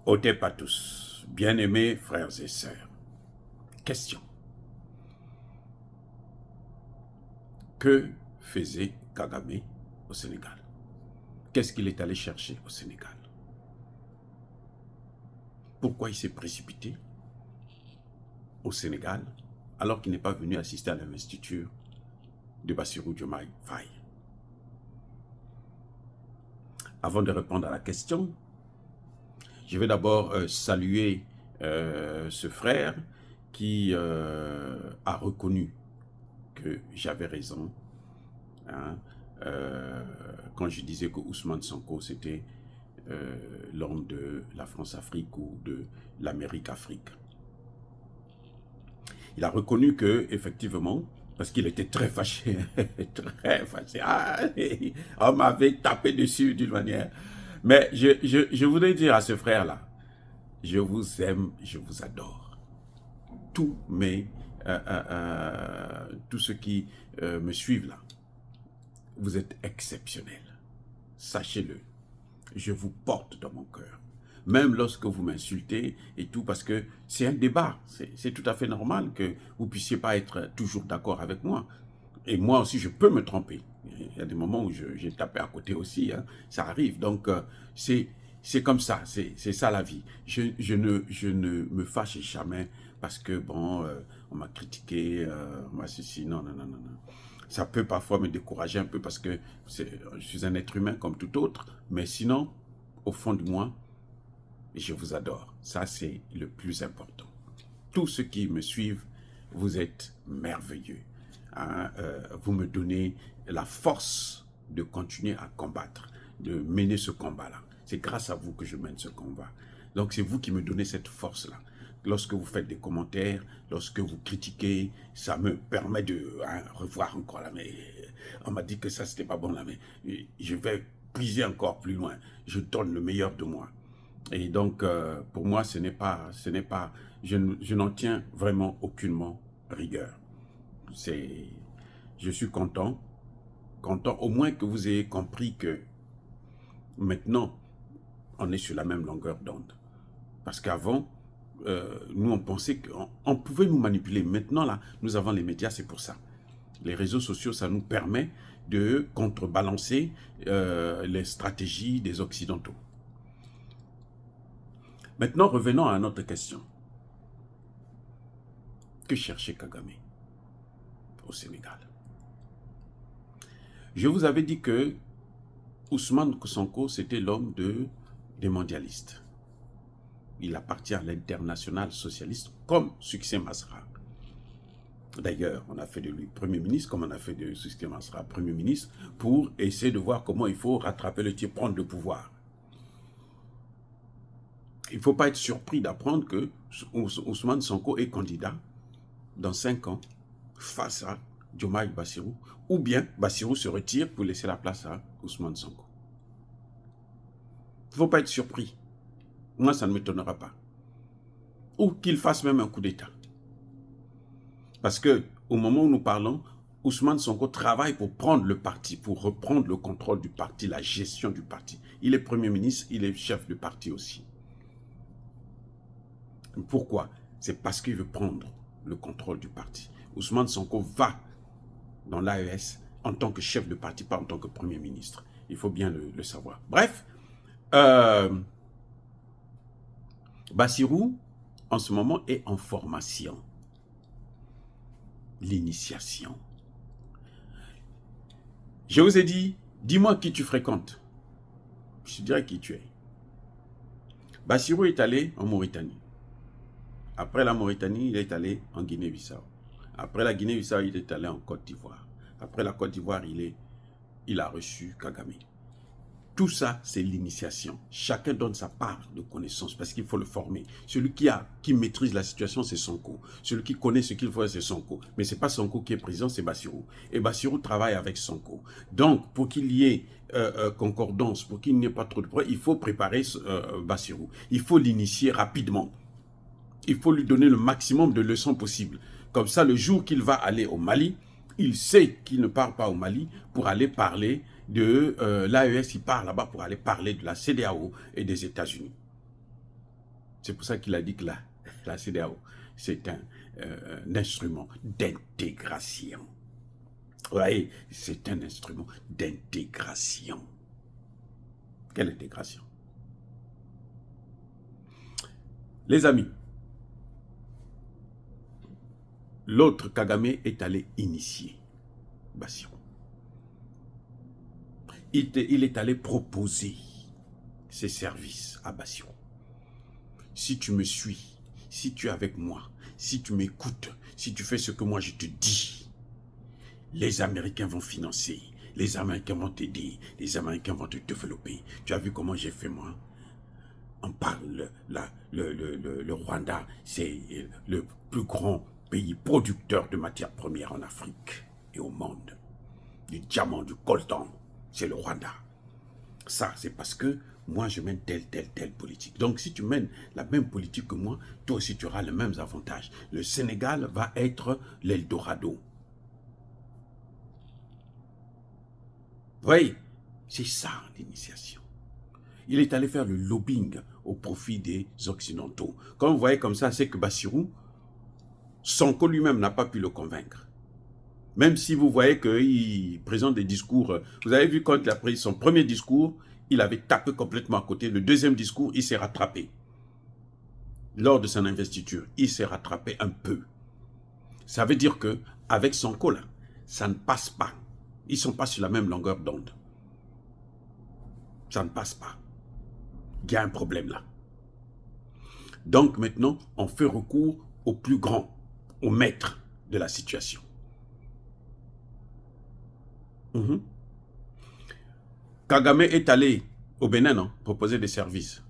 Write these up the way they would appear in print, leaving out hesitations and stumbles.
Otep à tous, bien-aimés frères et sœurs. Question. Que faisait Kagame au Sénégal? Qu'est-ce qu'il est allé chercher au Sénégal? Pourquoi il s'est précipité au Sénégal alors qu'il n'est pas venu assister à l'investiture de Bassirou Diomaye Faye? Avant de répondre à la question, je vais d'abord saluer ce frère qui a reconnu que j'avais raison hein, quand je disais que Ousmane Sonko c'était l'homme de la France-Afrique ou de l'Amérique-Afrique. Il a reconnu que, effectivement, parce qu'il était très fâché, très fâché, on m'avait tapé dessus d'une manière. Mais je voudrais dire à ce frère-là, je vous aime, je vous adore. Tous ceux qui me suivent là, vous êtes exceptionnels. Sachez-le, je vous porte dans mon cœur. Même lorsque vous m'insultez et tout, parce que c'est un débat. C'est tout à fait normal que vous ne puissiez pas être toujours d'accord avec moi. Et moi aussi, je peux me tromper. Il y a des moments où j'ai tapé à côté aussi, hein, ça arrive. Donc, c'est comme ça, c'est ça la vie. Je ne me fâche jamais parce que, bon, on m'a critiqué, moi ceci, non. Ça peut parfois me décourager un peu parce que je suis un être humain comme tout autre, mais sinon, au fond de moi, je vous adore. Ça, c'est le plus important. Tous ceux qui me suivent, vous êtes merveilleux. Hein, vous me donnez la force de continuer à combattre, de mener ce combat-là. C'est grâce à vous que je mène ce combat. Donc, c'est vous qui me donnez cette force-là. Lorsque vous faites des commentaires, lorsque vous critiquez, ça me permet de revoir encore là. Mais on m'a dit que ça, c'était pas bon là. Mais je vais puiser encore plus loin. Je donne le meilleur de moi. Et donc, pour moi, je n'en tiens vraiment aucunement rigueur. Je suis content au moins que vous ayez compris que maintenant, on est sur la même longueur d'onde. Parce qu'avant, nous, on pensait qu'on pouvait nous manipuler. Maintenant, là, nous avons les médias, c'est pour ça. Les réseaux sociaux, ça nous permet de contrebalancer les stratégies des Occidentaux. Maintenant, revenons à notre question. Que cherchait Kagame au Sénégal? Je vous avais dit que Ousmane Sonko, c'était l'homme des mondialistes. Il appartient à l'international socialiste comme Succès Masra. D'ailleurs, on a fait de lui Premier ministre, comme on a fait de Succès Masra Premier ministre, pour essayer de voir comment il faut rattraper le tir, prendre le pouvoir. Il ne faut pas être surpris d'apprendre que Ousmane Sonko est candidat dans 5 ans face à Diomaye Bassirou, ou bien Bassirou se retire pour laisser la place à Ousmane Sonko. Il ne faut pas être surpris. Moi, ça ne m'étonnera pas. Ou qu'il fasse même un coup d'État. Parce que au moment où nous parlons, Ousmane Sonko travaille pour prendre le parti, pour reprendre le contrôle du parti, la gestion du parti. Il est Premier ministre, il est chef de parti aussi. Pourquoi? C'est parce qu'il veut prendre le contrôle du parti. Ousmane Sonko va dans l'AES en tant que chef de parti, pas en tant que Premier ministre. Il faut bien le savoir. Bref, Bassirou, en ce moment, est en formation. L'initiation. Je vous ai dit, dis-moi qui tu fréquentes. Je te dirai qui tu es. Bassirou est allé en Mauritanie. Après la Mauritanie, il est allé en Guinée-Bissau. Après la Guinée-Bissau, il est allé en Côte d'Ivoire. Après la Côte d'Ivoire, il a reçu Kagame. Tout ça, c'est l'initiation. Chacun donne sa part de connaissance parce qu'il faut le former. Celui qui maîtrise la situation, c'est Sonko. Celui qui connaît ce qu'il faut, c'est Sonko. Mais ce n'est pas Sonko qui est président, c'est Bassirou. Et Bassirou travaille avec Sonko. Donc, pour qu'il y ait concordance, pour qu'il n'y ait pas trop de problèmes, il faut préparer Bassirou. Il faut l'initier rapidement. Il faut lui donner le maximum de leçons possibles. Comme ça, le jour qu'il va aller au Mali, il sait qu'il ne part pas au Mali pour aller parler de l'AES, il part là-bas pour aller parler de la CEDEAO et des États-Unis. C'est pour ça qu'il a dit que la CEDEAO, c'est un instrument d'intégration. Vous voyez, c'est un instrument d'intégration. Quelle intégration? Les amis, l'autre Kagame est allé initier Bassirou. Il est allé proposer ses services à Bassirou. Si tu me suis, si tu es avec moi, si tu m'écoutes, si tu fais ce que moi je te dis, les Américains vont financer, les Américains vont t'aider, les Américains vont te développer. Tu as vu comment j'ai fait moi? On parle, le Rwanda, c'est le plus grand pays producteur de matières premières en Afrique et au monde. Du diamant, du coltan, c'est le Rwanda. Ça, c'est parce que moi, je mène telle politique. Donc, si tu mènes la même politique que moi, toi aussi, tu auras les mêmes avantages. Le Sénégal va être l'Eldorado. Vous voyez, c'est ça l'initiation. Il est allé faire le lobbying au profit des Occidentaux. Quand vous voyez comme ça, c'est que Bassirou, Sonko lui-même n'a pas pu le convaincre. Même si vous voyez qu'il présente des discours, vous avez vu quand il a pris son premier discours, il avait tapé complètement à côté. Le deuxième discours, il s'est rattrapé. Lors de son investiture, il s'est rattrapé un peu. Ça veut dire que avec Sonko là, ça ne passe pas. Ils ne sont pas sur la même longueur d'onde. Ça ne passe pas. Il y a un problème là. Donc maintenant, on fait recours au plus grand, au maître de la situation. Kagame est allé au Bénin, non, proposer des services.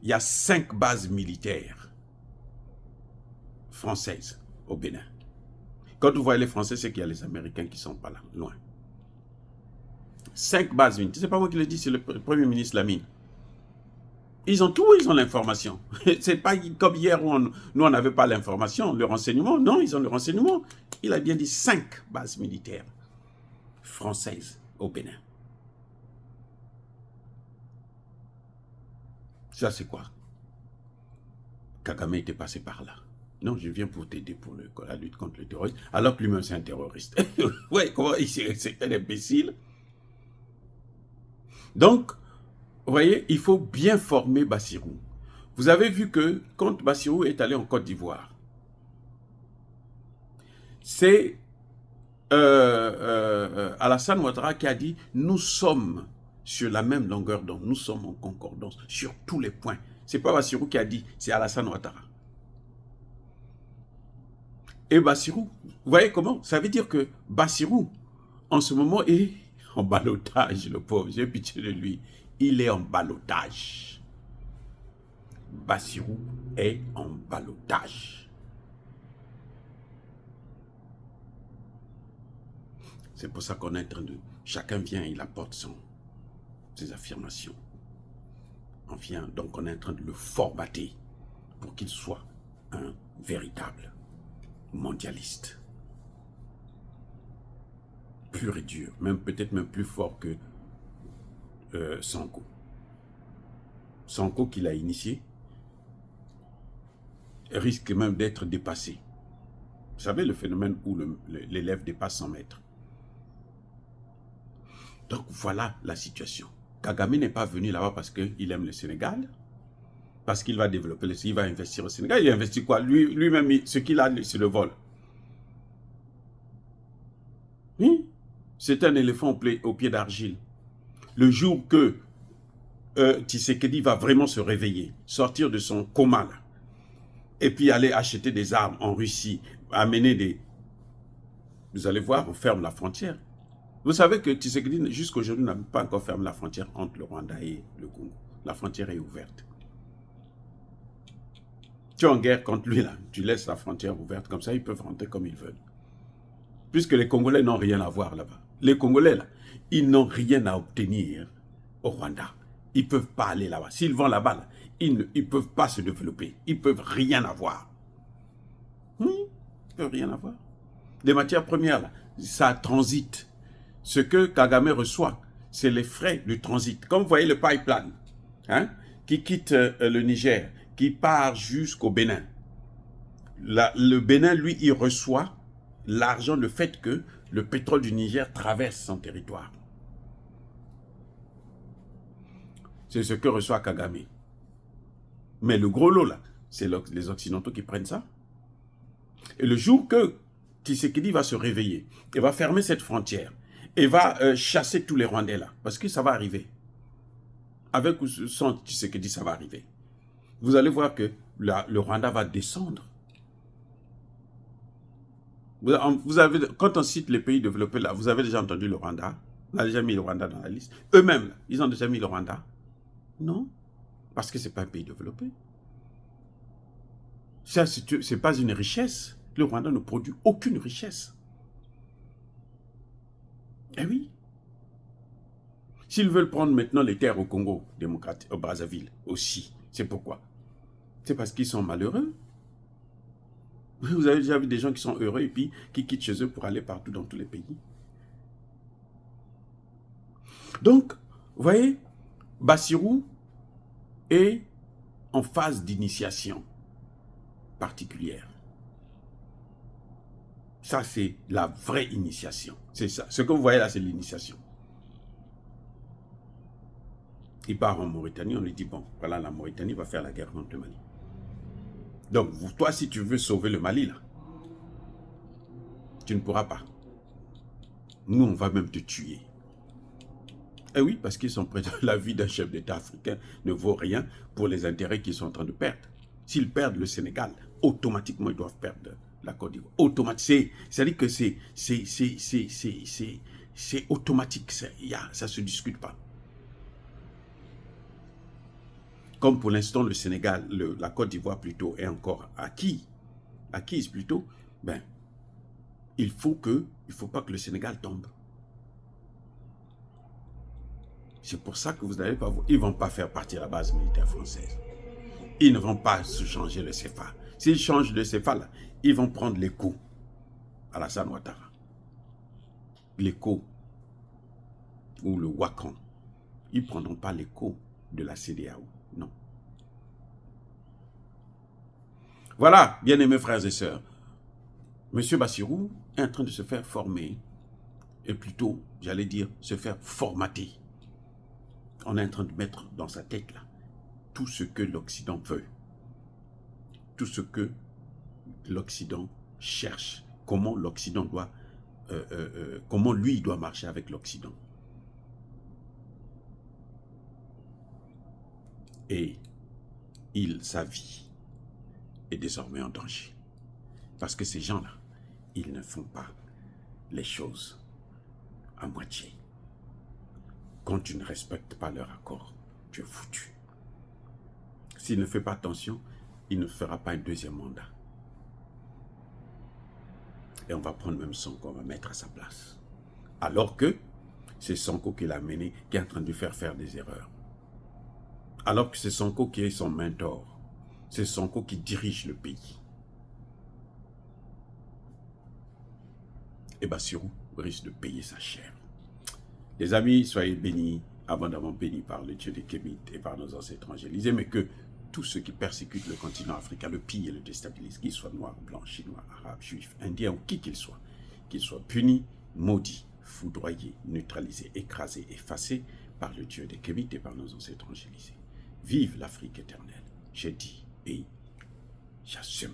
Il y a 5 bases militaires françaises au Bénin. Quand vous voyez les Français, c'est qu'il y a les Américains qui ne sont pas là, loin. 5 bases militaires. Ce n'est pas moi qui le dis, c'est le Premier ministre Lamine. Ils ont tout, ils ont l'information. C'est pas comme hier où nous, on n'avait pas l'information, le renseignement. Non, ils ont le renseignement. Il a bien dit 5 bases militaires françaises au Bénin. Ça, c'est quoi? Kagame était passé par là. Non, je viens pour t'aider pour la lutte contre le terrorisme, alors que lui-même, c'est un terroriste. Ouais, comment c'est un imbécile. Donc, vous voyez, il faut bien former Bassirou. Vous avez vu que quand Bassirou est allé en Côte d'Ivoire, c'est Alassane Ouattara qui a dit « Nous sommes sur la même longueur d'onde, nous sommes en concordance sur tous les points. » Ce n'est pas Bassirou qui a dit, c'est Alassane Ouattara. Et Bassirou, vous voyez comment? Ça veut dire que Bassirou, en ce moment, est en ballottage, le pauvre. J'ai pitié de lui. Il est en ballottage. Bassirou est en ballottage. C'est pour ça qu'on est en train de... Chacun vient, il apporte ses affirmations. On vient, donc on est en train de le formater pour qu'il soit un véritable mondialiste. Pur et dur, même peut-être même plus fort que Sonko. Sonko qu'il a initié risque même d'être dépassé. Vous savez le phénomène où l'élève dépasse 100 mètres. Donc voilà la situation. Kagame n'est pas venu là-bas parce qu'il aime le Sénégal, parce qu'il va développer, il va investir au Sénégal. Il investit quoi? Lui-même, ce qu'il a, c'est le vol. Oui, c'est un éléphant au pied d'argile. Le jour que Tshisekedi va vraiment se réveiller, sortir de son coma là, et puis aller acheter des armes en Russie, amener des... Vous allez voir, on ferme la frontière. Vous savez que Tshisekedi, jusqu'à aujourd'hui, n'a pas encore fermé la frontière entre le Rwanda et le Congo. La frontière est ouverte. Tu es en guerre contre lui, là. Tu laisses la frontière ouverte, comme ça, ils peuvent rentrer comme ils veulent. Puisque les Congolais n'ont rien à voir là-bas. Les Congolais, là, ils n'ont rien à obtenir au Rwanda. Ils ne peuvent pas aller là-bas. S'ils vont là-bas, là, ils ne peuvent pas se développer. Ils ne peuvent rien avoir. Oui, ils ne peuvent rien avoir. Les matières premières, là, ça transite. Ce que Kagame reçoit, c'est les frais du transit. Comme vous voyez le pipeline, hein, qui quitte le Niger, qui part jusqu'au Bénin. Le Bénin, lui, il reçoit l'argent, le fait que le pétrole du Niger traverse son territoire. C'est ce que reçoit Kagame. Mais le gros lot, là, c'est les Occidentaux qui prennent ça. Et le jour que Tshisekedi va se réveiller, et va fermer cette frontière, et va chasser tous les Rwandais là, parce que ça va arriver. Avec ou sans Tshisekedi, ça va arriver. Vous allez voir que le Rwanda va descendre. Quand on cite les pays développés là, vous avez déjà entendu le Rwanda. On a déjà mis le Rwanda dans la liste. Eux-mêmes, ils ont déjà mis le Rwanda. Non, parce que ce n'est pas un pays développé. Ça, ce n'est pas une richesse. Le Rwanda ne produit aucune richesse. Eh oui. S'ils veulent prendre maintenant les terres au Congo démocratique, au Brazzaville aussi, c'est pourquoi? C'est parce qu'ils sont malheureux. Vous avez déjà vu des gens qui sont heureux et puis qui quittent chez eux pour aller partout dans tous les pays. Donc, vous voyez, Bassirou est en phase d'initiation particulière. Ça, c'est la vraie initiation. C'est ça. Ce que vous voyez là, c'est l'initiation. Il part en Mauritanie, on lui dit, bon, voilà, la Mauritanie va faire la guerre contre le Mali. Donc, toi, si tu veux sauver le Mali, là, tu ne pourras pas. Nous, on va même te tuer. Eh oui, parce qu'ils sont prêts. La vie d'un chef d'État africain ne vaut rien pour les intérêts qu'ils sont en train de perdre. S'ils perdent le Sénégal, automatiquement, ils doivent perdre la Côte d'Ivoire. Automatique. C'est-à-dire que c'est automatique. Ça ne se discute pas. Comme pour l'instant, le Sénégal, la Côte d'Ivoire plutôt, est encore acquise plutôt, ben, il faut pas que le Sénégal tombe. C'est pour ça que vous n'allez pas voir. Ils ne vont pas faire partie de la base militaire française. Ils ne vont pas se changer le CFA. S'ils changent le CFA, là, ils vont prendre l'écho à Alassane Ouattara. L'écho ou le Wakan. Ils ne prendront pas l'écho de la CEDEAO. Non. Voilà, bien-aimés frères et sœurs. Monsieur Bassirou est en train de se faire former, et plutôt, j'allais dire, se faire formater. On est en train de mettre dans sa tête là tout ce que l'Occident veut, tout ce que l'Occident cherche, comment l'Occident doit, comment lui doit marcher avec l'Occident. Et sa vie est désormais en danger. Parce que ces gens-là, ils ne font pas les choses à moitié. Quand tu ne respectes pas leur accord, tu es foutu. S'il ne fait pas attention, il ne fera pas un deuxième mandat. Et on va prendre même Sonko, on va mettre à sa place. Alors que c'est Sonko qui l'a mené, qui est en train de faire des erreurs. Alors que c'est Sonko qui est son mentor. C'est Sonko qui dirige le pays. Et Bassirou risque de payer sa chair. Les amis, soyez bénis, abondamment bénis par le Dieu des Kémites et par nos ancêtres évangélisés, mais que tous ceux qui persécutent le continent africain, le pillent et le déstabilisent, qu'ils soient noirs, blancs, chinois, arabes, juifs, indiens ou qui qu'ils soient punis, maudits, foudroyés, neutralisés, écrasés, effacés par le Dieu des Kémites et par nos ancêtres évangélisés. Vive l'Afrique éternelle, j'ai dit et j'assume.